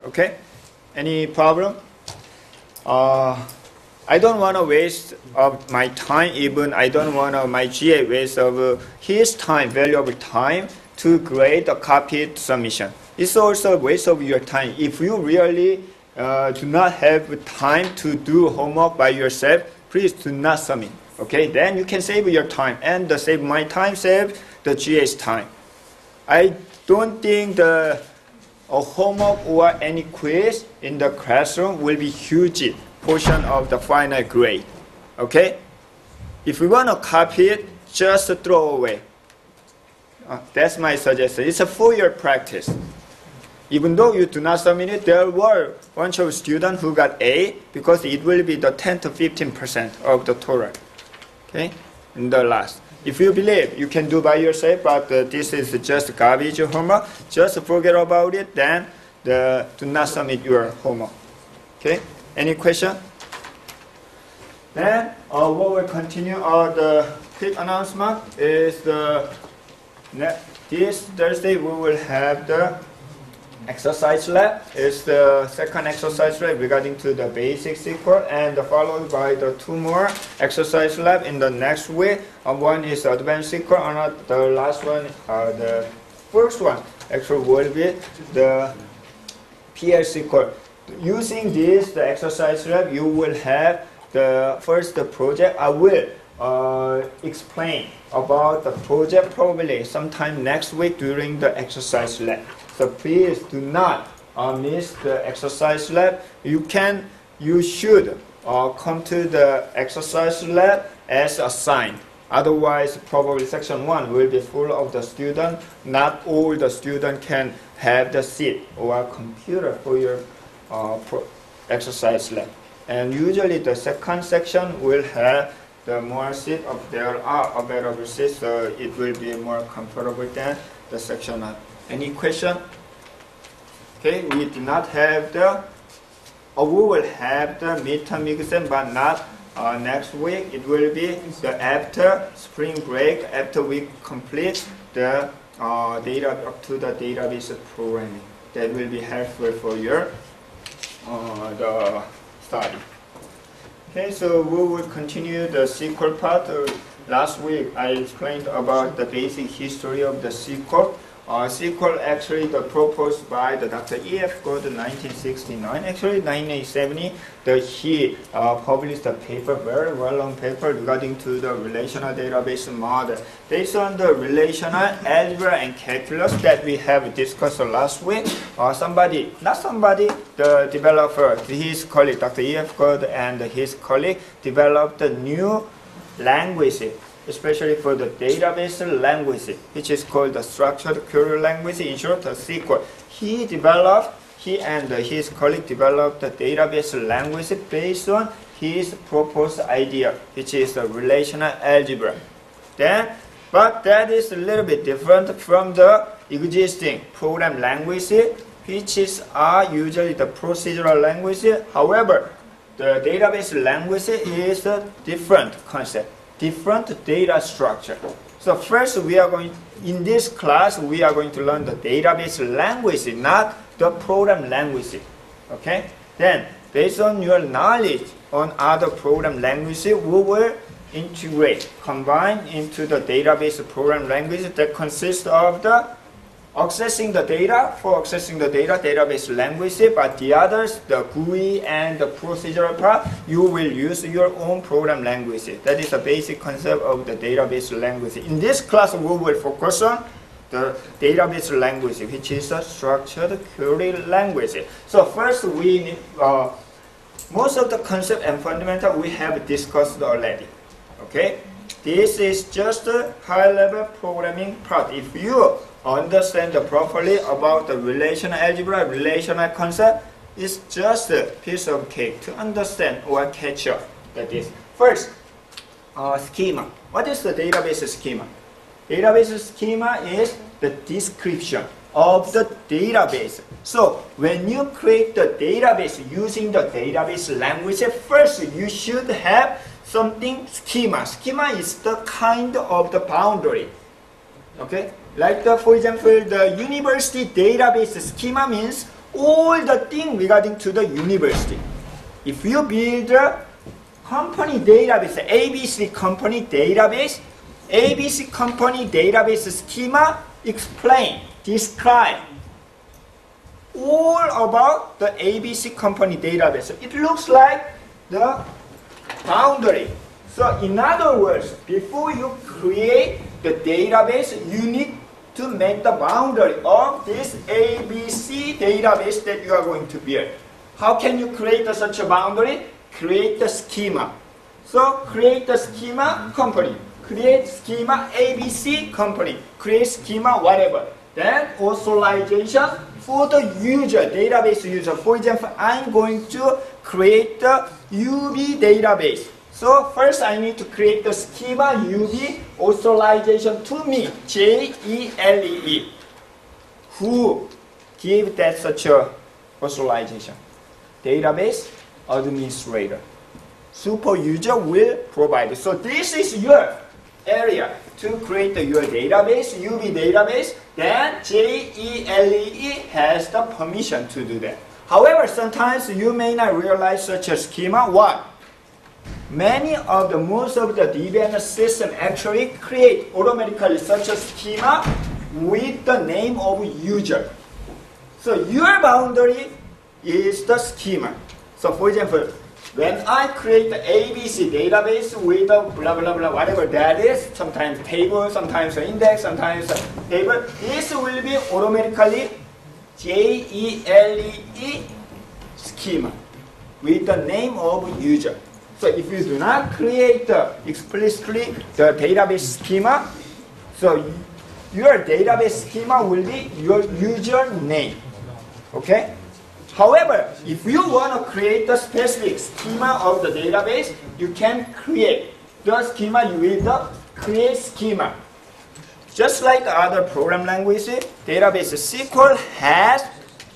Okay? Any problem? I don't want to waste of my time, even I don't want my GA waste of his time, valuable time, to grade a copied submission. It's also a waste of your time. If you really do not have time to do homework by yourself, please do not submit. Okay? Then you can save your time, and save my time, save the GA's time. I don't think the homework or any quiz in the classroom will be huge portion of the final grade. Okay? If you want to copy it, just throw away. That's my suggestion. It's a full-year practice. Even though you do not submit it, there were a bunch of students who got A because it will be the 10 to 15% of the total. Okay? In the last. If you believe you can do by yourself, but this is just garbage homework, just forget about it, then do not submit your homework. Okay? Any question? Then we will continue. The quick announcement is this Thursday we will have the exercise lab. It's the second exercise lab regarding to the basic SQL, and followed by the 2 more exercise lab in the next week. One is advanced SQL, and the last one, the first one actually will be the PL SQL. Using this, the exercise lab, you will have the project. I will explain about the project probably sometime next week during the exercise lab. So please do not miss the exercise lab. You should come to the exercise lab as assigned. Otherwise, probably section 1 will be full of the students. Not all the students can have the seat or computer for your exercise lab. And usually the second section will have the more seats. There are available seats, so it will be more comfortable than the section 1. Any question? Okay, we do not have we will have the midterm exam, but not next week. It will be the after spring break, after we complete the data up to the database programming. That will be helpful for your the study. Okay, so we will continue the SQL part. Last week I explained about the basic history of the SQL. SQL actually proposed by the Dr. E.F. Gould in 1969. Actually, 1970, he published a paper, very well-known paper regarding to the relational database model. Based on the relational algebra and calculus that we have discussed last week, the developer, his colleague, Dr. E.F. Gould and his colleague developed a new language, especially for the database language, which is called the structured query language, in short, SQL. He and his colleague developed the database language based on his proposed idea, which is the relational algebra. But that is a little bit different from the existing program language, which are usually the procedural language. However, the database language is a different concept, different data structure. So first in this class, we are going to learn the database language, not the program language. Okay? Then, based on your knowledge on other program languages, we will combine into the database program language that consists of the accessing the data, database language, but the others, the GUI and the procedural part, you will use your own program language. That is the basic concept of the database language. In this class, we will focus on the database language, which is a structured query language. So first, we need, most of the concept and fundamental we have discussed already. Okay? This is just a high-level programming part. If you understand properly about the relational algebra, relational concept, it's just a piece of cake to understand or catch up. That is, first, schema. What is the database schema? Database schema is the description of the database. So when you create the database using the database language, first you should have something schema. Schema is the kind of the boundary. Okay? Like for example, the university database schema means all the thing regarding to the university. If you build a company database, ABC company database, ABC company database schema explain, describe all about the ABC company database. It looks like the boundary. So in other words, before you create the database, you need to make the boundary of this ABC database that you are going to build. How can you create such a boundary? Create the schema. So create the schema company. Create schema ABC company. Create schema whatever. Then authorization for the user, database user. For example, I'm going to create the UB database. So first I need to create the schema UB authorization to me, JELEE. Who give that such a authorization? Database administrator. Super user will provide. So this is your area to create your database, UB database. Then JELEE has the permission to do that. However, sometimes you may not realize such a schema. Why? Most of the DBMS system actually create automatically such a schema with the name of user. So your boundary is the schema. So for example, when I create the ABC database with a blah blah blah whatever that is, sometimes table, sometimes index, sometimes table, this will be automatically JELEE schema with the name of user. So if you do not create explicitly the database schema, so your database schema will be your user name. Okay? However, if you want to create the specific schema of the database, you can create the schema with the create schema. Just like other program languages, database SQL has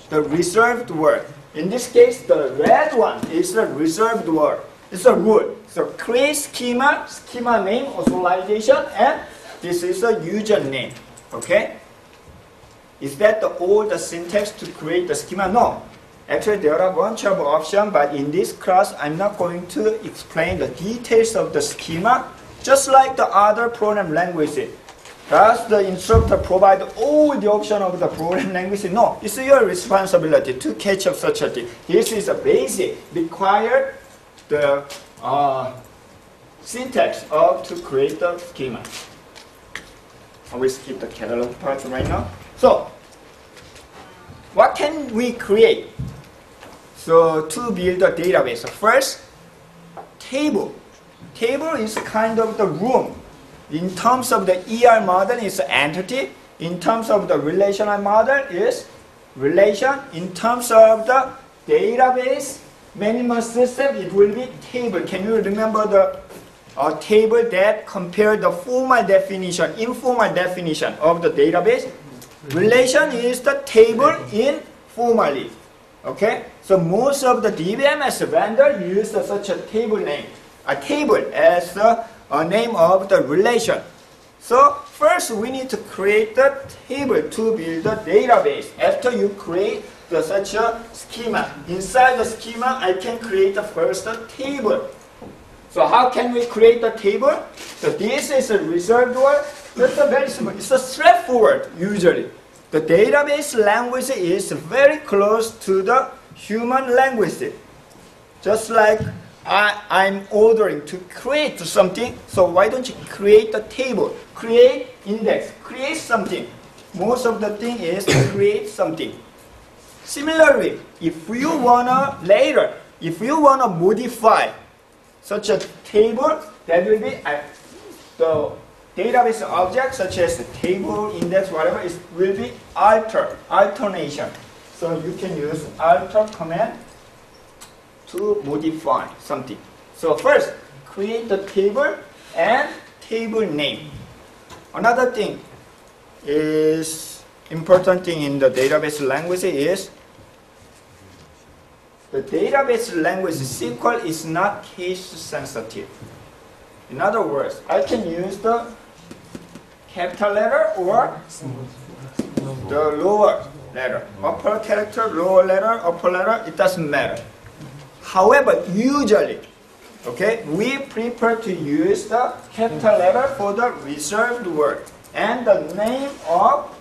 the reserved word. In this case, the red one is the reserved word. It's a rule. So create schema, schema name, authorization, and this is a user name. Okay? Is that all the syntax to create the schema? No. Actually, there are a bunch of options, but in this class, I'm not going to explain the details of the schema, just like the other program languages. Does the instructor provide all the options of the program language? No. It's your responsibility to catch up such a thing. This is a basic required the syntax of to create the schema. I will skip the catalog part right now. So, what can we create? So, to build a database, first, table. Table is kind of the room. In terms of the ER model, it's entity. In terms of the relational model, is relation. In terms of the database management system, it will be table. Can you remember the table that compared the formal definition, informal definition of the database? Relation is the table informally. Okay? So most of the DBMS vendor use such a table name, a table as the name of the relation. So first we need to create the table to build the database. After you create such a schema, inside the schema I can create the first table. So how can we create the table? So this is a reserved word. That's a very simple. It's a straightforward usually. The database language is very close to the human language. Just like I'm ordering to create something, so why don't you create a table, create index, create something. Most of the thing is create something. Similarly, if you wanna later, if you wanna modify such a table, that will be the database object such as the table, index, whatever, it will be alternation. So you can use alter command to modify something. So first, create the table and table name. Another thing is, important thing in the database language is, the database language SQL is not case sensitive. In other words, I can use the capital letter or the lower letter. Upper character, lower letter, upper letter, it doesn't matter. However, usually, okay, we prefer to use the capital letter for the reserved word and the name of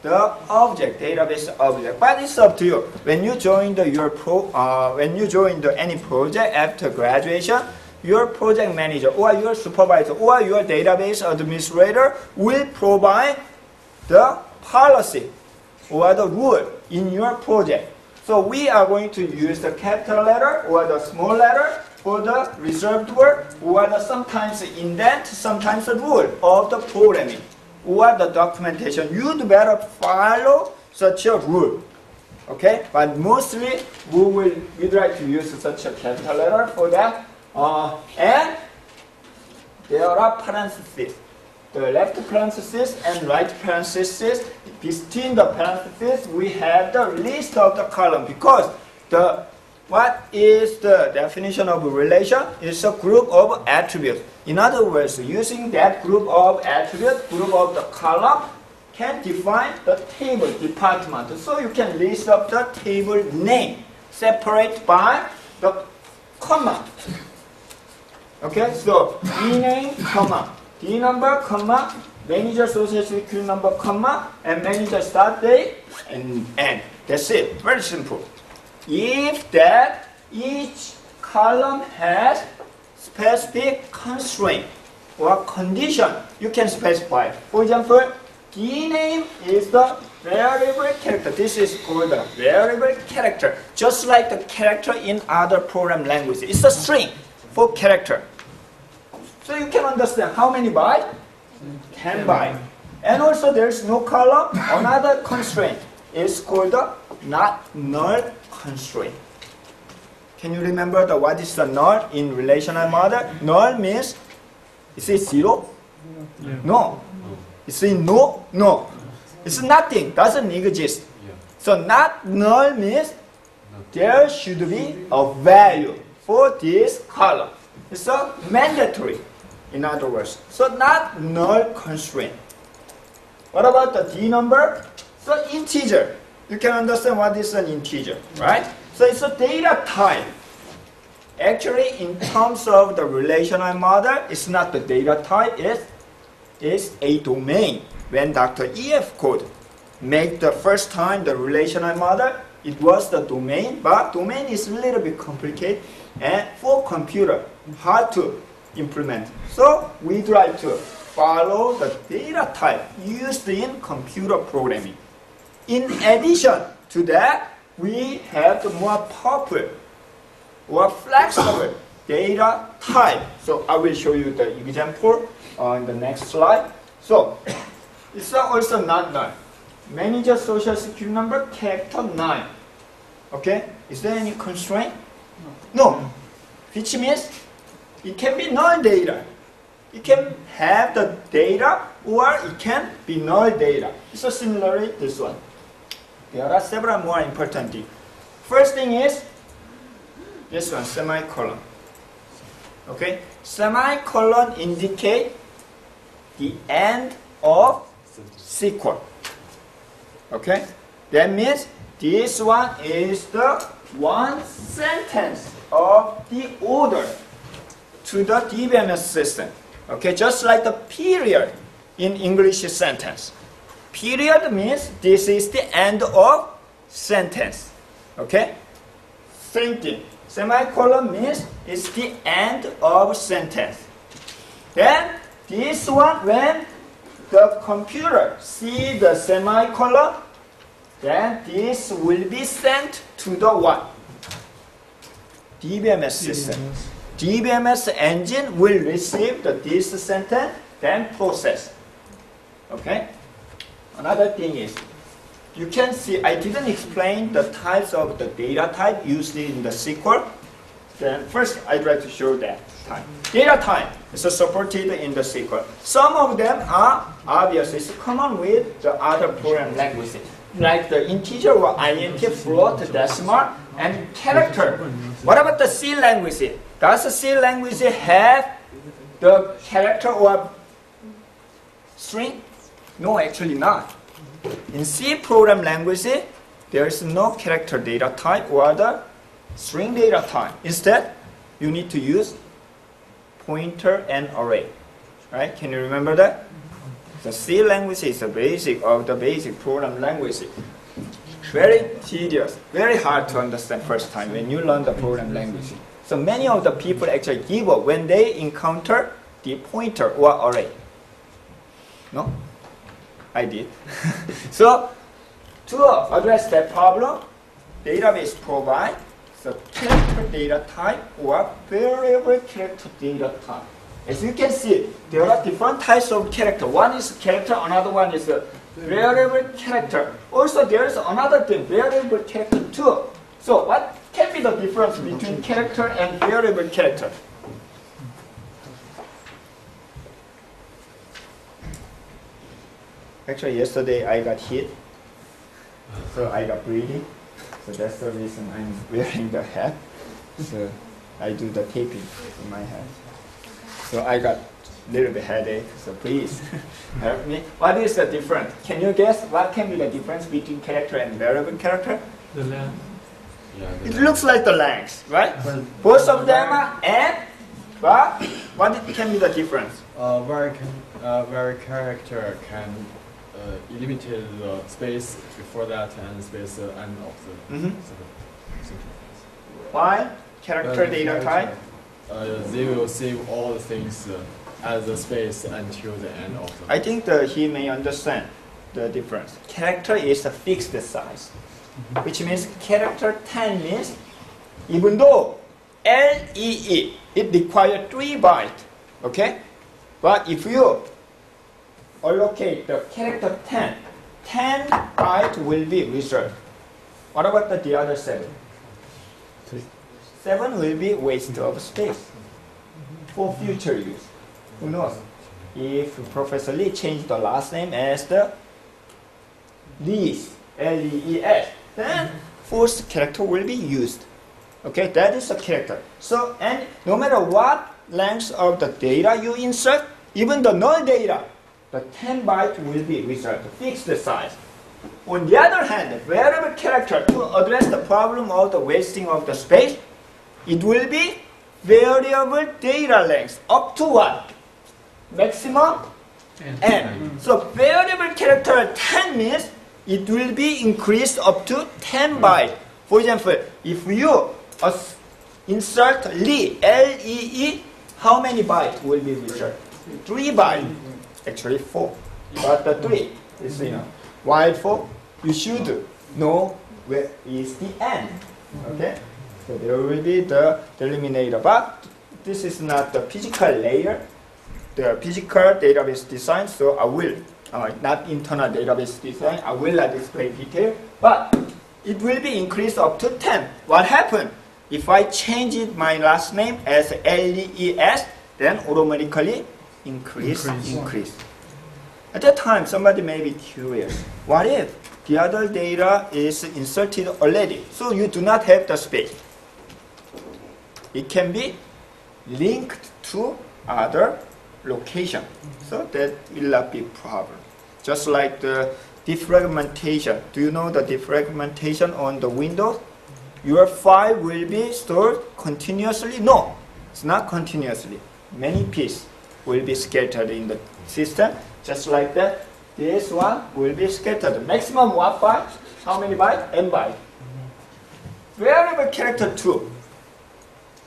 the object, database object. But it's up to you. When you join any project after graduation, your project manager or your supervisor or your database administrator will provide the policy or the rule in your project. So we are going to use the capital letter or the small letter for the reserved word or the sometimes indent, sometimes the rule of the programming or the documentation. You'd better follow such a rule. Okay? But mostly we'd like to use such a capital letter for that. And there are parentheses. The left parenthesis and right parenthesis. Between the parentheses, we have the list of the column because what is the definition of a relation? It's a group of attributes. In other words, using that group of attributes, group of the column, can define the table department. So you can list up the table name, separate by the comma. Okay, so D name, comma, D number, comma, manager social security number, comma, and manager start date, and end. That's it. Very simple. If that each column has specific constraint or condition, you can specify. For example, D name is the variable character. This is called the variable character. Just like the character in other program languages. It's a string for character. So you can understand how many bytes? 10 bytes. And also there's no column. Another constraint is called the not null constraint. Can you remember what is the null in relational model? Null means, is it zero? Yeah. No. Is it no? No. It's nothing. Doesn't exist. So not null means there should be a value for this column. It's a mandatory, in other words. So not null constraint. What about the D number? So integer. You can understand what is an integer, right? So it's a data type. Actually, in terms of the relational model, it's not the data type, it's a domain. When Dr. E.F. code made the first time the relational model, it was the domain, but domain is a little bit complicated and for computer, hard to implement. So we try to follow the data type used in computer programming. In addition to that, we have the more powerful or flexible data type. So I will show you the example in the next slide. So it's also not null. Manager social security number, character 9. Okay? Is there any constraint? No. Which means it can be null data. It can have the data or it can be null data. So similarly, this one. There are several more important things. First thing is this one, semicolon. Okay? Semicolon indicate the end of sequence. Okay? That means this one is the one sentence of the order to the DBMS system. Okay? Just like the period in English sentence. Period means this is the end of sentence. Okay? Same thing. Semicolon means it's the end of sentence. Then this one, when the computer see the semicolon, then this will be sent to the what? DBMS system. DBMS engine will receive this sentence, then process. Okay? Another thing is, you can see, I didn't explain the types of the data type used in the SQL. Then first, I'd like to show that type. Data type is supported in the SQL. Some of them are obvious. It's common with the other program languages, like the integer or int, float, decimal, and character. What about the C language? Does the C language have the character or string? No, actually not. In C program language, there is no character data type or the string data type. Instead, you need to use pointer and array. Right? Can you remember that? The C language is the basic of the basic program language. Very tedious, very hard to understand first time when you learn the program language. So many of the people actually give up when they encounter the pointer or array. No? I did. So to address that problem, database provides the character data type or variable character data type. As you can see, there are different types of character. One is character, another one is a variable character. Also, there is another thing, variable character too. So, what can be the difference between character and variable character? Actually, yesterday I got hit, so I got bleeding. So that's the reason I'm wearing the hat. So I do the taping in my head. So I got a little bit headache, so please help me. What is the difference? Can you guess what can be the difference between character and variable character? The length. Yeah, It looks like the length, right? Both of them are and, but what can be the difference? Very character can eliminate the space before that and space end of the sentence. Why? Character data type? They will save all the things as the space until the end of the. I think that he may understand the difference. Character is a fixed size, which means character 10 means even though LEE, it requires 3 bytes, okay? But if you allocate the character 10 bytes will be reserved. What about the other 7? 7 will be waste of space for future use. Who knows? If Professor Lee changed the last name as the Lees, L-E-E-S, then first character will be used. Okay, that is a character. So, and no matter what length of the data you insert, even the null data, the 10 byte will be reserved, fixed size. On the other hand, the variable character, to address the problem of the wasting of the space, it will be variable data length up to what? Maximum n. So variable character 10 means it will be increased up to 10 bytes. For example, if you insert Lee, L-E-E, how many bytes will be reserved? 3 bytes. Actually 4. But the 3 is, why 4? You should know where is the n. Okay? So there will be the delimiter, but this is not the physical layer, the physical database design, so I will, not internal database design, I will not display detail, but it will be increased up to 10. What happened? If I change it, my last name as L-E-E-S, then automatically increase. At that time, somebody may be curious, what if the other data is inserted already, so you do not have the space? It can be linked to other location, so that will not be a problem. Just like the defragmentation. Do you know the defragmentation on the Windows? Your file will be stored continuously? No, it's not continuously. Many pieces will be scattered in the system, just like that. This one will be scattered. Maximum what byte? How many bytes? N byte. Variable character 2.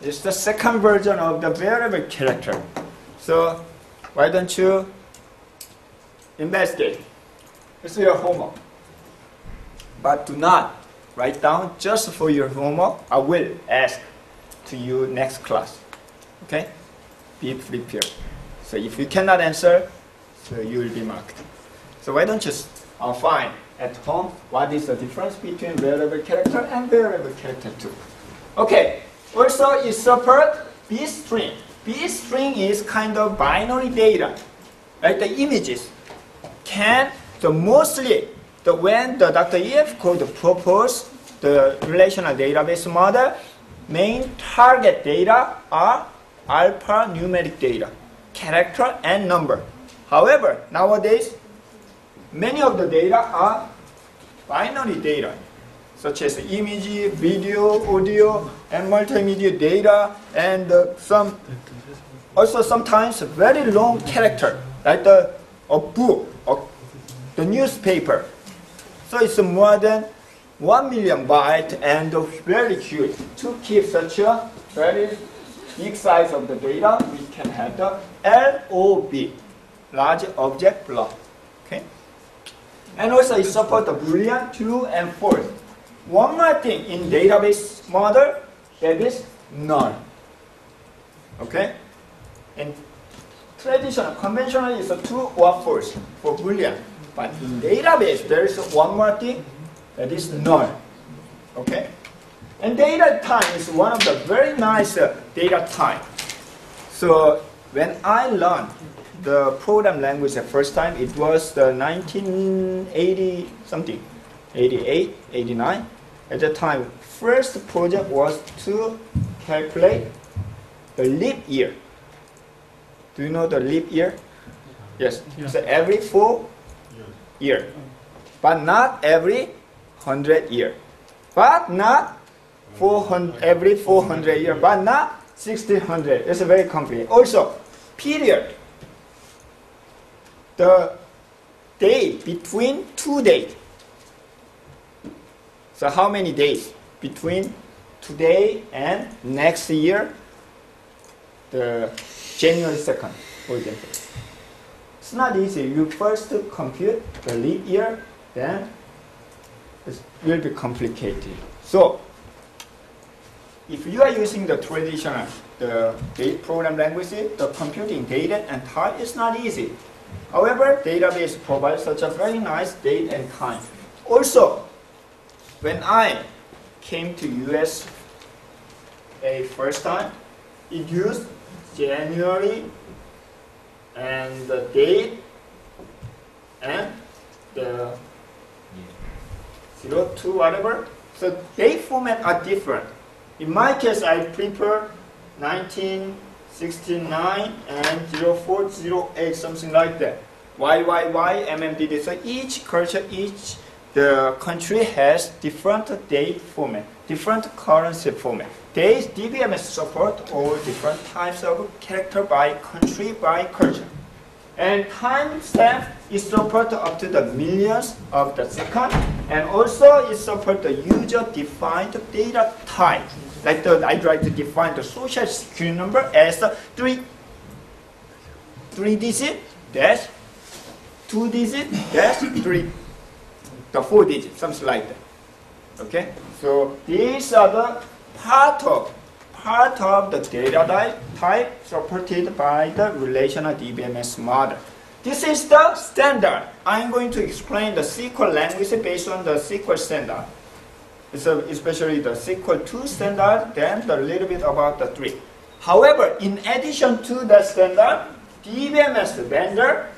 It's the second version of the variable character. So why don't you investigate? It's your homework. But do not write down just for your homework. I will ask to you next class. Okay? Be prepared. So if you cannot answer, so you will be marked. So why don't you find at home what is the difference between variable character and variable character 2. Okay. Also, it supports B string. B string is kind of binary data, like the images. Mostly, when the Dr. E.F. Code proposed the relational database model, main target data are alphanumeric data, character and number. However, nowadays, many of the data are binary data, such as image, video, audio, and multimedia data, and also sometimes very long character, like a book or the newspaper. So it's more than 1 million bytes and very huge. To keep such a very big size of the data, we can have the LOB, large object block. Okay? And also it supports the Boolean, true and false. One more thing in database model, that is null. Okay? In traditional, conventional is a true or false for Boolean. But in database, there is one more thing, that is null. Okay? And data type is one of the very nice data type. So when I learned the program language the first time, it was the 1980 something, 88, 89. At the time, first project was to calculate the leap year. Do you know the leap year? Yes. Yeah. So every 4 year, but not every 100 year, but not 400 every 400 year, but not 1600. It's very complicated. Also, period. The day between 2 days. So how many days between today and next year? The January 2nd, for example. It's not easy. You first compute the leap year, then it will be complicated. So, if you are using the traditional, the date program language, the computing data and time is not easy. However, database provides such a very nice date and time. Also, when I came to US a first time, it used January and the date and the 02 whatever. So date format are different. In my case, I prefer 1969 and 0408, something like that. YYY, MMDD. So each culture, the country has different date format, different currency format. They DBMS support all different types of character by country, by culture. And timestamp is support up to the millions of the second, and also it support the user-defined data type. Like I try to define the social security number as a three digit dash 2 digit dash 3, the 4 digit, something like that. Okay, so these are the part of the data type supported by the relational DBMS model. This is the standard. I'm going to explain the SQL language based on the SQL standard. Especially the SQL 2 standard, then a little bit about the 3. However, in addition to the standard, DBMS vendor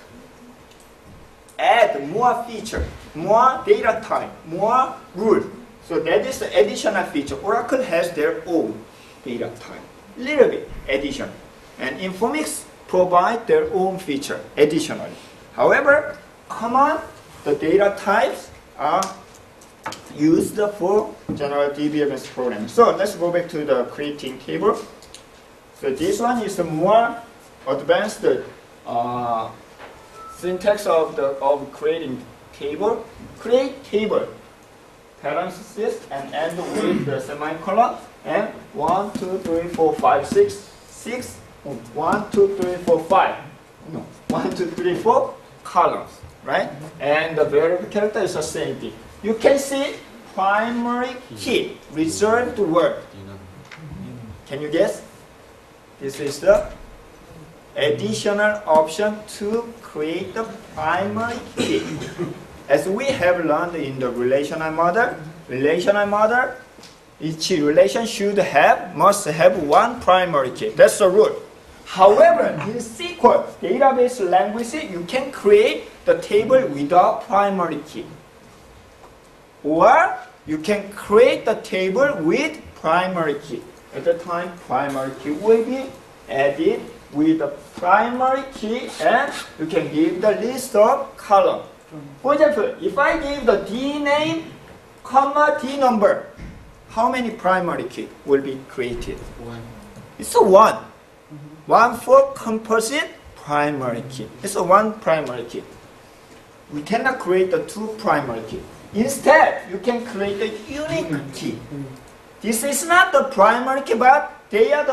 add more feature, more data type, more rule. So that is the additional feature. Oracle has their own data type, little bit addition. And Informix provide their own feature additionally. However, the data types are used for general DBMS programming. So let's go back to the creating table. So this one is a more advanced syntax of creating table. Create table, parenthesis, and end with the semicolon, and 1, 2, 3, 4, 5, 6, 1, 2, 3, 4, 5. No, 1, 2, 3, 4 columns, right? And the variable character is the same thing. You can see primary key, reserved word. Can you guess? This is the additional option to create the primary key. As we have learned in the relational model, each relation must have one primary key. That's the rule. However, in SQL database language, you can create the table without primary key. Or you can create the table with primary key. At the time, primary key will be added with the primary key, and you can give the list of columns. For example, if I give the D name, comma, D number, how many primary key will be created? One. It's a 1. 1 for composite primary key. It's a 1 primary key. We cannot create the 2 primary key. Instead, you can create a unique key. This is not the primary key, but they are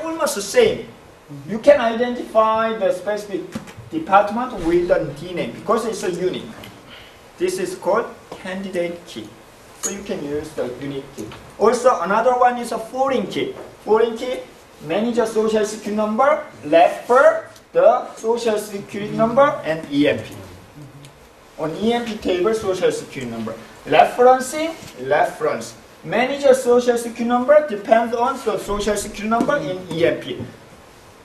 almost the same. You can identify the specific department with the D name because it's a unique. This is called candidate key. So you can use the unique key. Also, another one is a foreign key. Foreign key, manager social security number, refer the social security number and EMP. On EMP table, social security number. Referencing, reference. Manager social security number depends on the social security number in EMP.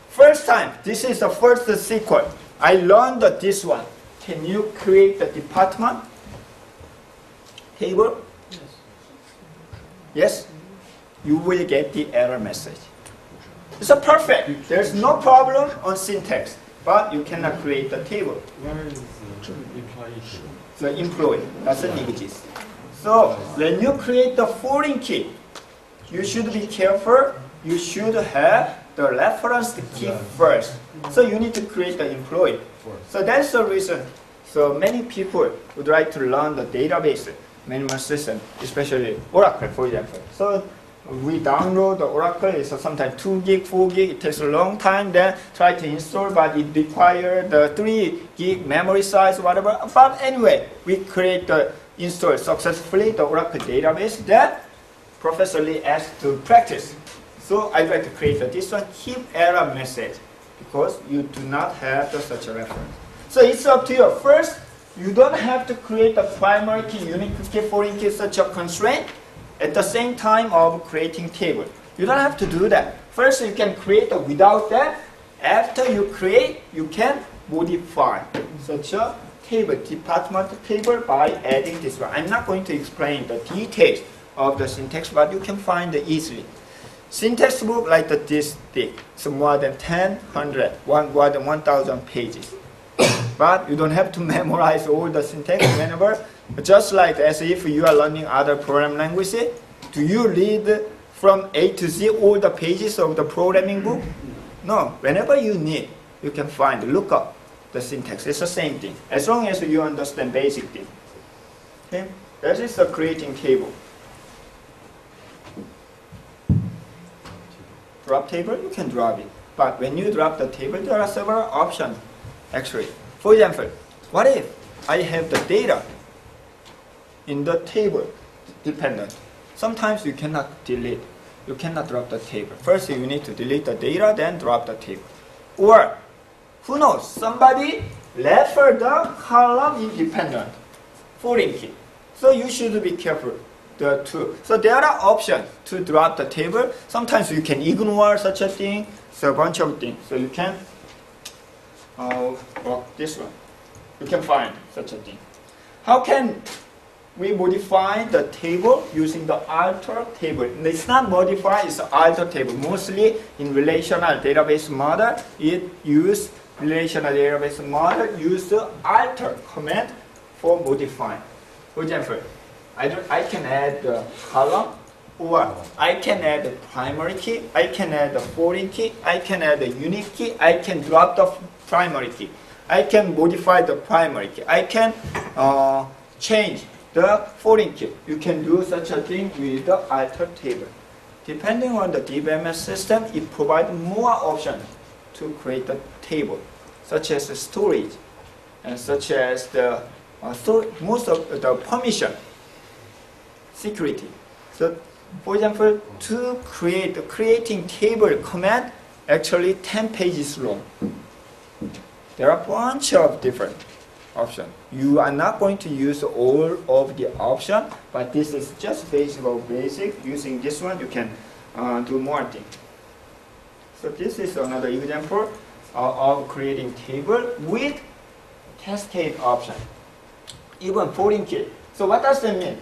First time, this is the first SQL. I learned this one. Can you create the department table? Yes? You will get the error message. It's a perfect. There's no problem on syntax, but you cannot create the table. Where is the employee? The employee doesn't exist. So when you create the foreign key, you should be careful. You should have the reference key first. So you need to create the employee. So that's the reason. So many people would like to learn the database management system, especially Oracle, for example. So we download the Oracle. It's sometimes 2 gig, 4 gig. It takes a long time. Then try to install, but it requires the 3 gig memory size, whatever. But anyway, we create the install successfully the Oracle database. Then Professor Lee asked to practice. So I'd like to create this one, keep error message, because you do not have such a reference. So it's up to you. First, you don't have to create a primary key, unique key, foreign key, such a constraint at the same time of creating table. You don't have to do that. First, you can create without that. After you create, you can modify such a table, department table, by adding this one. I'm not going to explain the details of the syntax, but you can find it easily. Syntax book like this thick, so more than 1,000, more than 1,000 pages. But you don't have to memorize all the syntax whenever. Just like as if you are learning other program languages, do you read from A to Z all the pages of the programming book? No. Whenever you need, you can find, look up the syntax. It's the same thing, as long as you understand basic thing. Okay? That is the creating table. Drop table, you can drop it. But when you drop the table, there are several options, actually. For example, what if I have the data in the table dependent? Sometimes you cannot delete. You cannot drop the table. First, you need to delete the data, then drop the table. Or, who knows, somebody referred the column independent, foreign key. So you should be careful. The two. So there are options to drop the table. Sometimes you can ignore such a thing. So a bunch of things. So you can this one. You can find such a thing. How can we modify the table using the alter table? It's not modify, it's alter table. Mostly in relational database model, it use relational database model use the alter command for modifying. For example, I can add the column, or I can add the primary key, I can add the foreign key, I can add the unique key, I can drop the primary key, I can modify the primary key, I can change the foreign key. You can do such a thing with the alter table. Depending on the DBMS system, it provides more options to create a table, such as the storage, and such as the most of the permission. Security. So, for example, to create the creating table command, actually 10 pages long. There are a bunch of different options. You are not going to use all of the options, but this is just basic. Using this one, you can do more things. So this is another example of creating table with cascade option. Even foreign key. So what does that mean?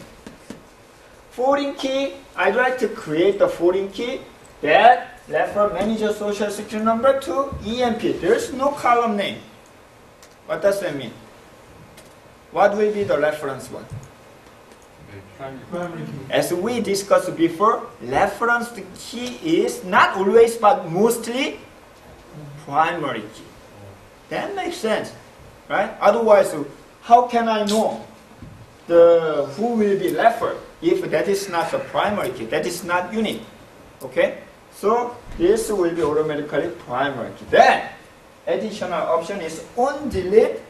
Foreign key, I'd like to create the foreign key that refer manager social security number to EMP. There's no column name. What does that mean? what will be the reference one? Primary key. As we discussed before, reference key is not always but mostly primary key. That makes sense, right? Otherwise, how can I know who will be referred if that is not the primary key? That is not unique. Okay? So this will be automatically primary key. Then additional option is on delete,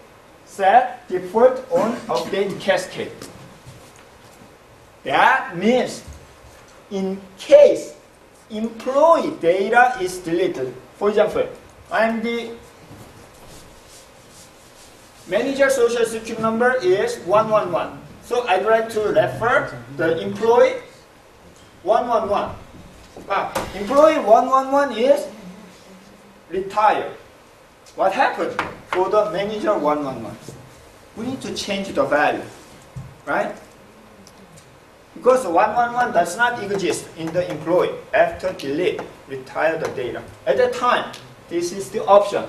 set, default, on, update, cascade. That means in case employee data is deleted, for example, I'm the manager social security number is 111. So I'd like to refer the employee 111. Employee 111 is retired. What happened for the manager 111? We need to change the value, right? Because 111 does not exist in the employee after delete, retire the data. At that time, this is the option.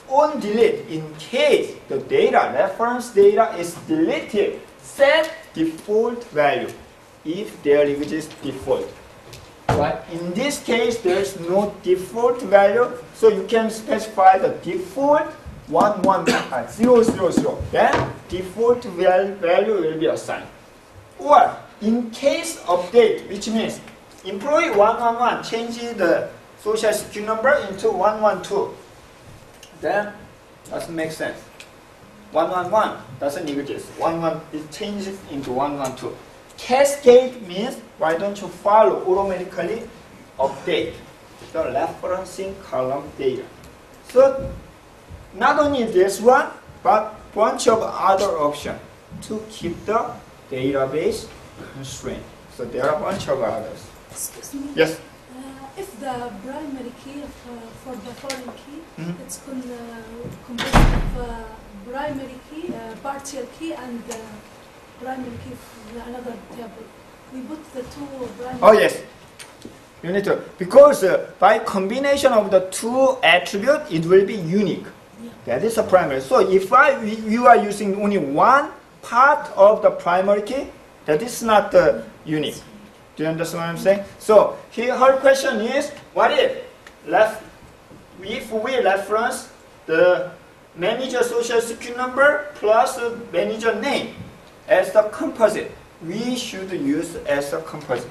On delete, in case the data, reference data is deleted, set default value if there exists default. But in this case, there is no default value, so you can specify the default 000. Then default value will be assigned. Or in case update, which means employee 111 changes the social security number into 112. Then doesn't make sense. 111 doesn't exist. It changes into 112. Cascade means why don't you follow automatically update the referencing column data. So not only this one, but bunch of other options to keep the database constraint. So there are a bunch of others. Excuse me. Yes. If the primary key for the foreign key, it's composed of primary key, partial key, and primary key for another table. We put the two primary. Oh yes. You need to, because by combination of the two attributes, it will be unique. Yeah. That is a primary. So if you are using only one part of the primary key, that is not unique. Do you understand what I'm saying? So here her question is, what if we reference the manager social security number plus the manager name as the composite? We should use as a composite.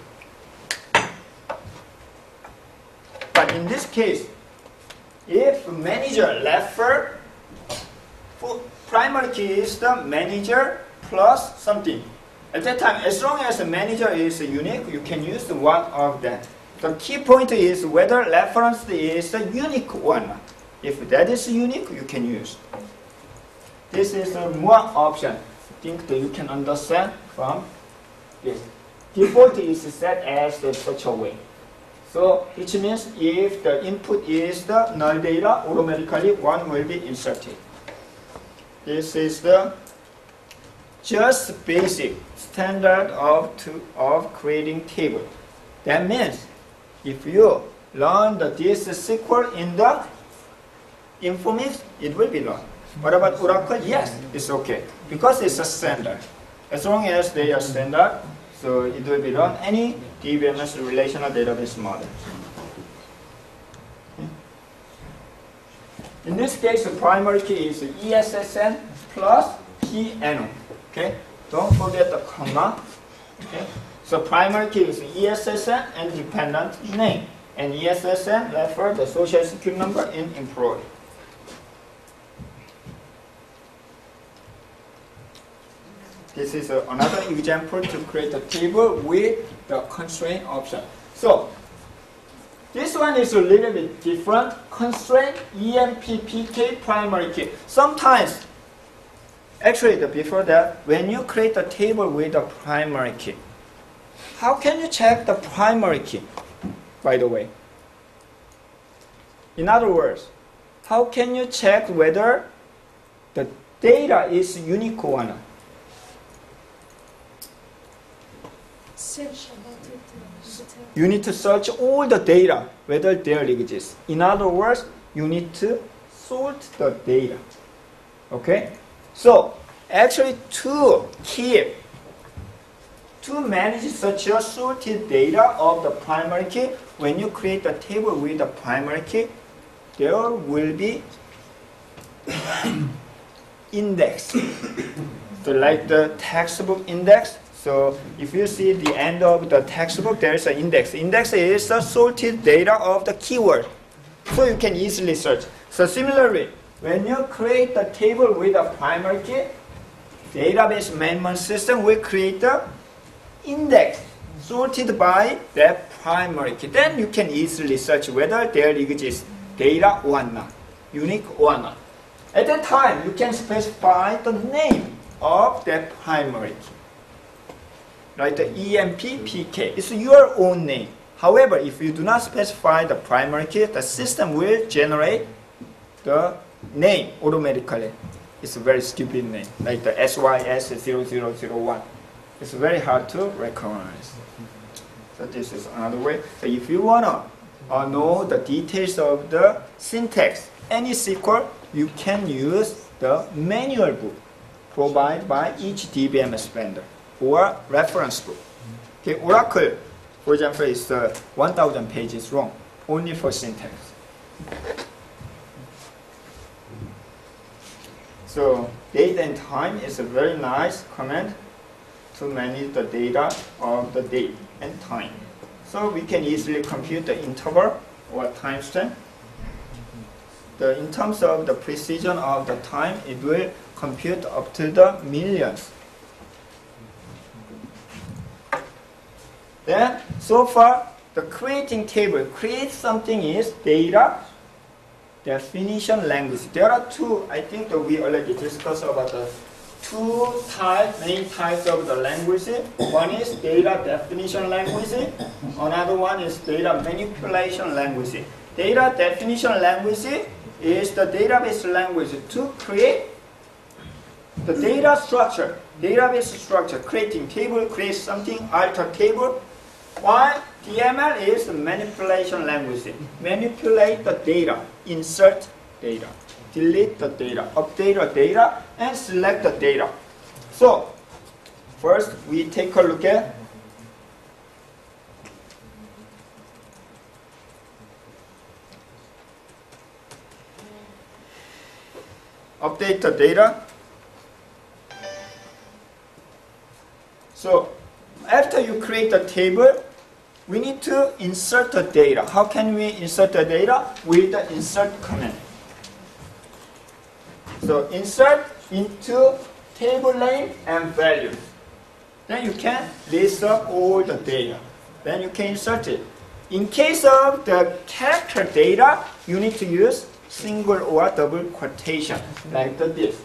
But in this case, if manager refer, for primary key is the manager plus something. At that time, as long as the manager is unique, you can use one of them. The key point is whether reference is a unique one. If that is unique, you can use. This is one option. I think that you can understand from this. Default is set as such a way. So, which means if the input is the null data, automatically one will be inserted. This is the just basic standard of creating table. That means if you learn this SQL in the Informix, it will be learned. What about Oracle? Yes, it's okay because it's a standard. As long as they are standard, so it will be learned any DBMS relational database model. In this case, the primary key is ESSN plus PNO. Okay, don't forget the comma. Okay, so primary key is ESSN and dependent name, and ESSN refers the social security number in employee. This is another example to create a table with the constraint option. So this one is a little bit different. Constraint EMPPK primary key. Sometimes, actually before that, when you create a table with a primary key, how can you check the primary key, by the way? In other words, how can you check whether the data is unique or not? Search about it. You need to search all the data, whether there exists. In other words, you need to sort the data. Okay? So, Actually, to manage such a sorted data of the primary key, when you create a table with the primary key, there will be index. So like the textbook index. So if you see the end of the textbook, there is an index. Index is the sorted data of the keyword. So you can easily search. So similarly, when you create the table with a primary key, database management system will create the index sorted by that primary key. Then you can easily search whether there exists data or not, unique or not. At that time, you can specify the name of that primary key. Like the EMP-PK, it's your own name. However, if you do not specify the primary key, the system will generate the name automatically. It's a very stupid name, like the SYS0001. It's very hard to recognize. So this is another way. So if you want to know the details of the syntax, any SQL, you can use the manual book provided by each DBMS vendor or reference book. Okay, Oracle, for example, is 1,000 pages long, only for syntax. So date and time is a very nice command to manage the data of the date and time. So we can easily compute the interval or timestamp. In terms of the precision of the time, it will compute up to the millions. Then, so far, the creating table, create something is data definition language. There are two, I think that we already discussed about the main types of the language. One is data definition language. Another one is data manipulation language. Data definition language is the database language to create the data structure, database structure, creating table, create something, alter table. While DML is the manipulation language, manipulate the data, insert data, delete the data, update the data, and select the data. So, first we take a look at update the data. So, after you create the table, we need to insert the data. How can we insert the data? With the insert command. So insert into table name and value. Then you can list up all the data. Then you can insert it. In case of the character data, you need to use single or double quotation, like this.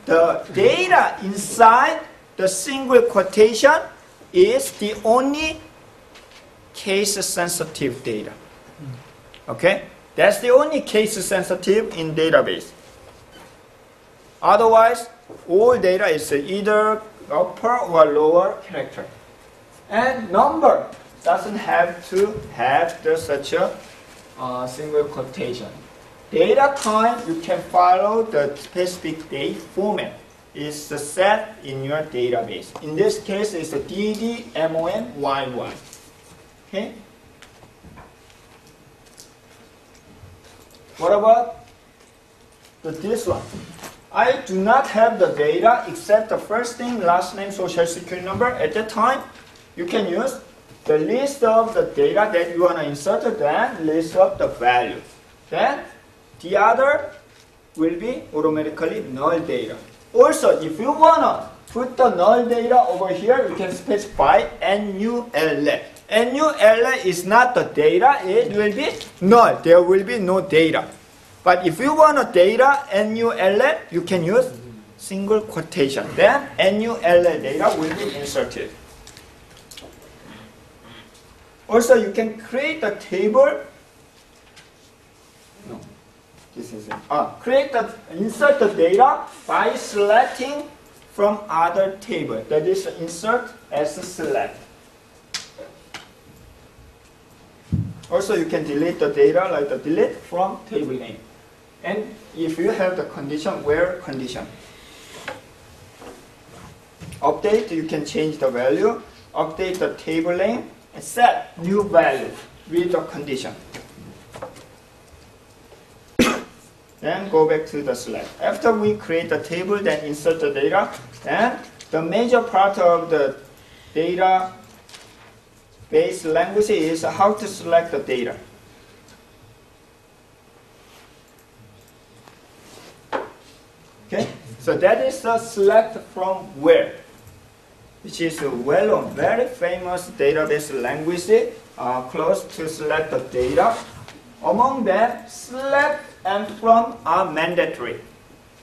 The data inside the single quotation is the only case-sensitive data. Okay? That's the only case-sensitive in database. Otherwise, all data is either upper or lower character. And number doesn't have to have such a single quotation. Data type, you can follow the specific date format. Is set in your database. In this case, it's a DDMONYY. Okay? What about this one? I do not have the data except the first name, last name, social security number. At that time, you can use the list of the data that you want to insert, then list of the values. Then the other will be automatically null data. Also, if you want to put the null data over here, you can specify NULL. NULL is not the data, it will be null. There will be no data. But if you want a data NULL, you can use single quotation. Then NULL data will be inserted. Also, you can create a table. No. This is it. Insert the data by selecting from other table. That is insert as a select. Also, you can delete the data like the delete from table name. And if you have the condition, where condition. update, you can change the value, update the table name, and set new value with the condition. Then go back to the slide. After we create the table, then insert the data. And the major part of the database language is how to select the data. Okay, so that is the select from where, which is a well-known, very famous database language close to select the data. Among them, select and from are mandatory.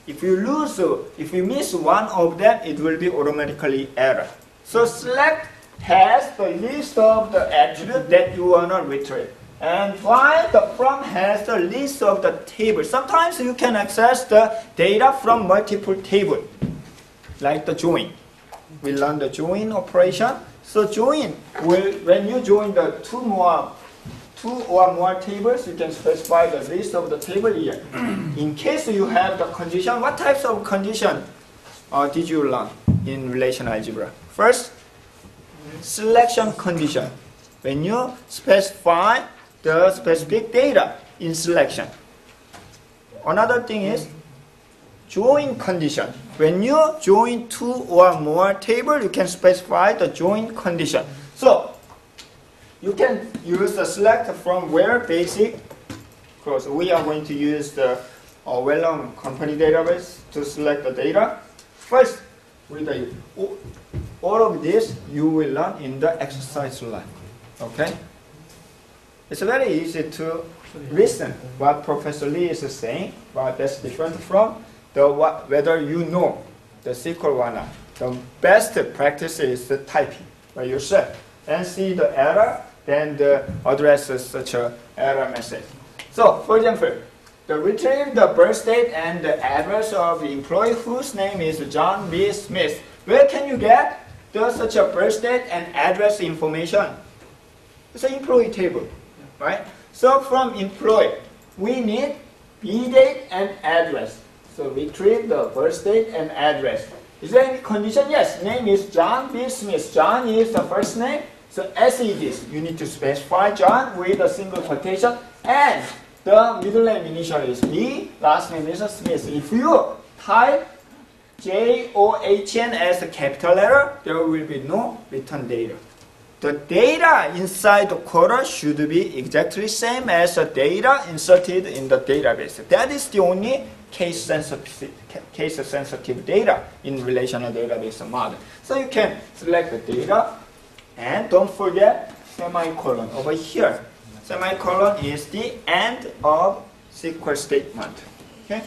If you miss one of them, it will be automatically error. So select has the list of the attributes that you want to retrieve. And while the from has the list of the tables. Sometimes you can access the data from multiple tables, like the join. We learn the join operation. So join will, when you join the two or more tables, you can specify the list of the table here. In case you have the condition, what types of condition did you learn in relational algebra? First, selection condition. When you specify the specific data in selection. Another thing is join condition. When you join two or more tables, you can specify the join condition. So you can use the select from where basic, because we are going to use the well-known company database to select the data. First, with all of this you will learn in the exercise lab. Okay? It's very easy to listen what Professor Lee is saying, but that's different from whether you know the SQL or not. The best practice is the typing by yourself and see the error, then address such an error message. So, for example, retrieve the birth date and the address of the employee whose name is John B. Smith. Where can you get such a birth date and address information? It's an employee table, right? So from employee, we need B date and address. So retrieve the birth date and address. Is there any condition? Yes, name is John B. Smith. John is the first name. So as it is, you need to specify John with a single quotation, and the middle name initial is B, last name is Smith. If you type J-O-H-N as a capital letter, there will be no return data. The data inside the quota should be exactly same as the data inserted in the database. That is the only case-sensitive data in relational database model. So you can select the data, and don't forget semicolon over here. Semicolon is the end of SQL statement. Okay?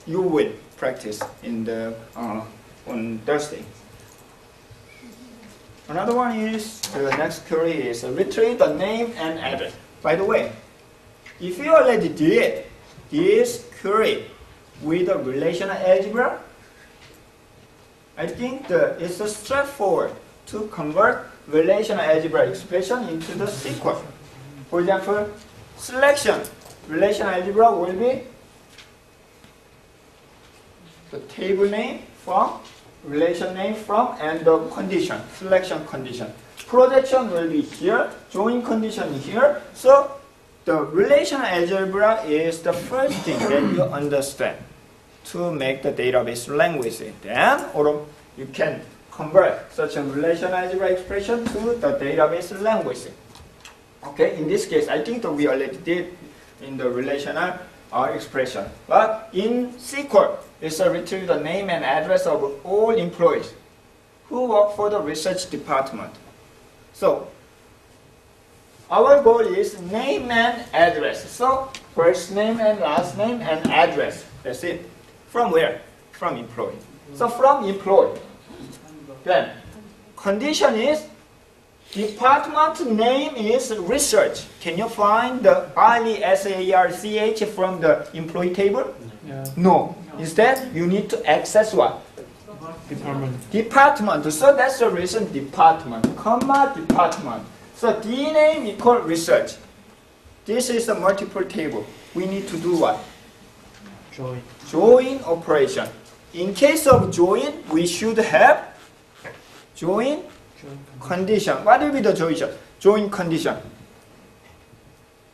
You will practice in the on Thursday. Another one is the next query is retrieve the name and address. By the way, if you already did this query with a relational algebra, I think it's straightforward to convert relational algebra expression into the SQL. For example, selection. Relational algebra will be the table name from, relation name from, and the condition, selection condition. Projection will be here, join condition here. So the relational algebra is the first thing that you understand to make the database language. Then or you can convert such a relational algebra expression to the database language. Okay, in this case, I think that we already did in the relational expression. But in SQL, it's a retrieve the name and address of all employees who work for the research department. So our goal is name and address. So first name and last name and address. That's it. From where? From employee. So from employee. Then condition is department name is research. Can you find the RESARCH from the employee table? Yeah. No. Instead, you need to access what? Department. Department. So that's the reason department, comma department. So D name equal research. This is a multiple table. We need to do what? Join. Join operation. in case of join, we should have join condition. What will be the join condition?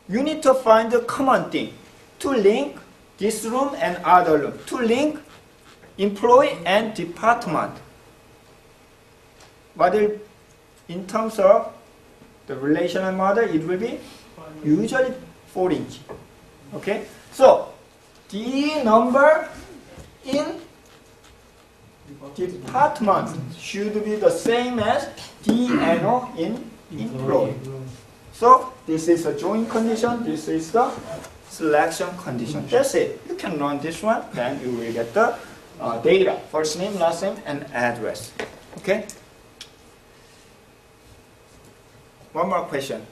You need to find the common thing to link this room and other room, to link employee and department. What will, in terms of the relational model, it will be usually foreign key. Okay, so the number in department should be the same as DNO in employee. So this is a join condition, this is the selection condition. That's it. You can run this one, then you will get the data, first name, last name, and address. Okay? One more question.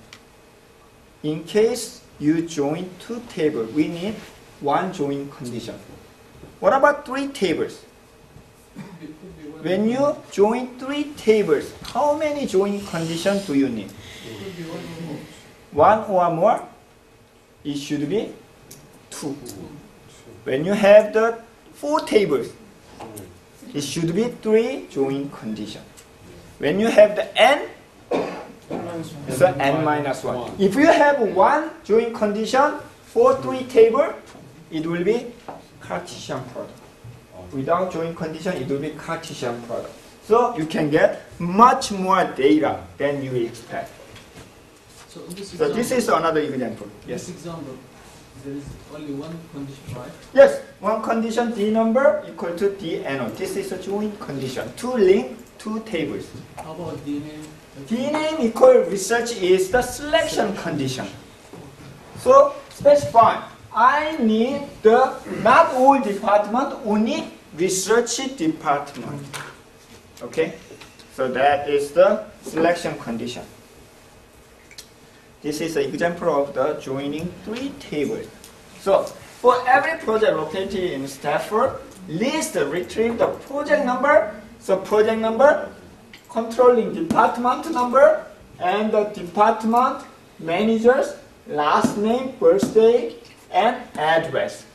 In case you join two tables, we need one join condition. What about three tables? When you join three tables, how many join conditions do you need? One or more? It should be two. When you have the four tables, it should be three join conditions. When you have the n, it's an n minus 1. If you have one join condition for three tables, it will be Cartesian product. Without join condition, it will be Cartesian product. So you can get much more data than you expect. So this is another example. Yes. This example, there is only one condition, right? Yes, one condition D number equal to DNO. This is a join condition to link two tables. How about D name? D name equal research is the selection condition. So specify, I need the not all department, only research department. Okay, so that is the selection condition. This is an example of the joining three tables. So for every project located in Stafford, list retrieve the project number. So project number, controlling department number, and the department manager's last name, birthday, and address.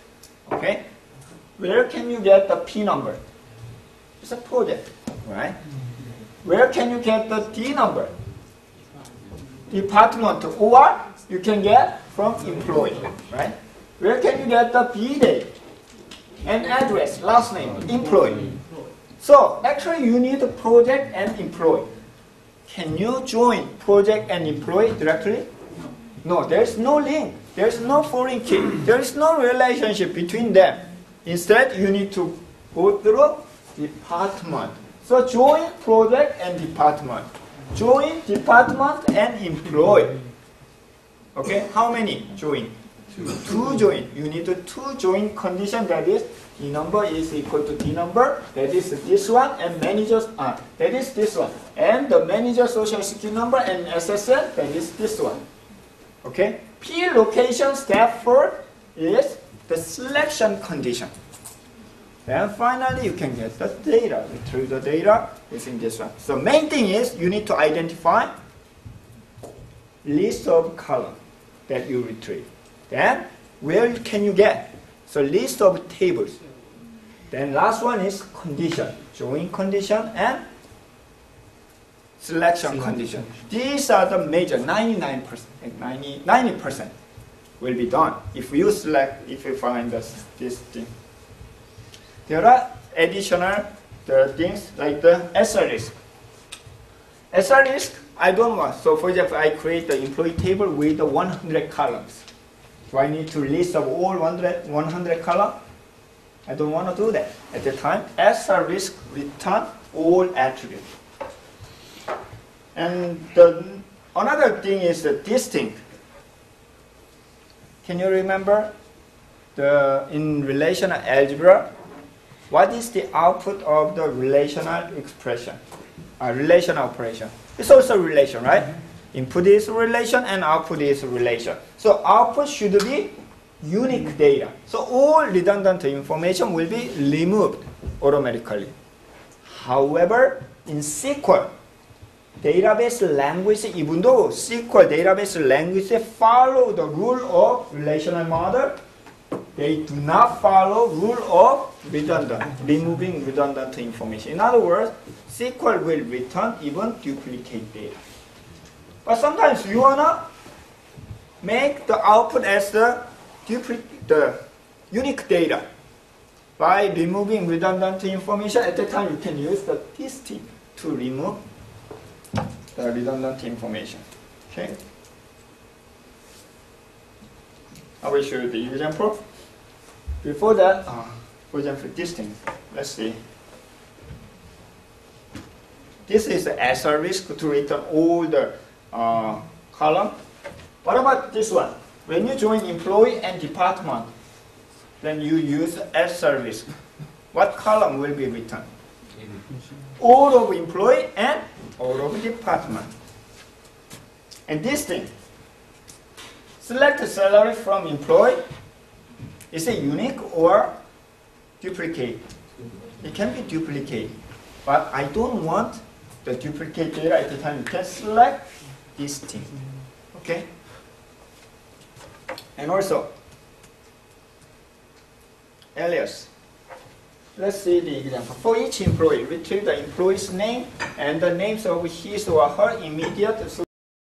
Okay? Where can you get the P number? It's a project, right? Where can you get the D number? Department, or you can get from employee, right? Where can you get the B date and address, last name, employee? So actually you need a project and employee. Can you join project and employee directly? No, there's no link. There's no foreign key. There is no relationship between them. Instead, you need to go through department. So join project and department. Join department and employee. Okay, how many join? Two join. You need a two join condition, that is D number is equal to D number, that is this one, and manager's that is this one. And the manager social security number and SSN, that is this one. Okay? P location step 4 is the selection condition. And finally, you can get the data. Retrieve the data is in this one. So main thing is you need to identify list of columns that you retrieve. Then where can you get? So list of tables. Then last one is condition, join condition and selection condition. These are the major 99%, 90% will be done if you select, if you find this thing. There are additional things like the SR risk. SR risk, I don't want. So for example, I create the employee table with the 100 columns. So I need to list of all 100 columns. I don't want to do that at the time. SR risk return all attributes. And another thing is the distinct. Can you remember in relational algebra, what is the output of the relational expression? Relational operation. It's also relation, right? Input is relation and output is relation. So output should be unique data. So all redundant information will be removed automatically. However, in SQL database language, even though SQL database language follow the rule of relational model, they do not follow rule of redundant, removing redundant information. In other words, SQL will return even duplicate data. But sometimes you wanna make the output as the unique data. By removing redundant information, at that time you can use this tip to remove the redundant information. Okay. I will show you the example. Before that, for example, this thing. Let's see. This is the asterisk to return all the column. What about this one? When you join employee and department, then you use asterisk. What column will be returned? All of employee and all of department. And this thing, select salary from employee. Is it unique or duplicate? It can be duplicate, but I don't want the duplicate data at the time. You can select this thing. Okay? And also, alias. Let's see the example. For each employee, retrieve the employee's name and the names of his or her immediate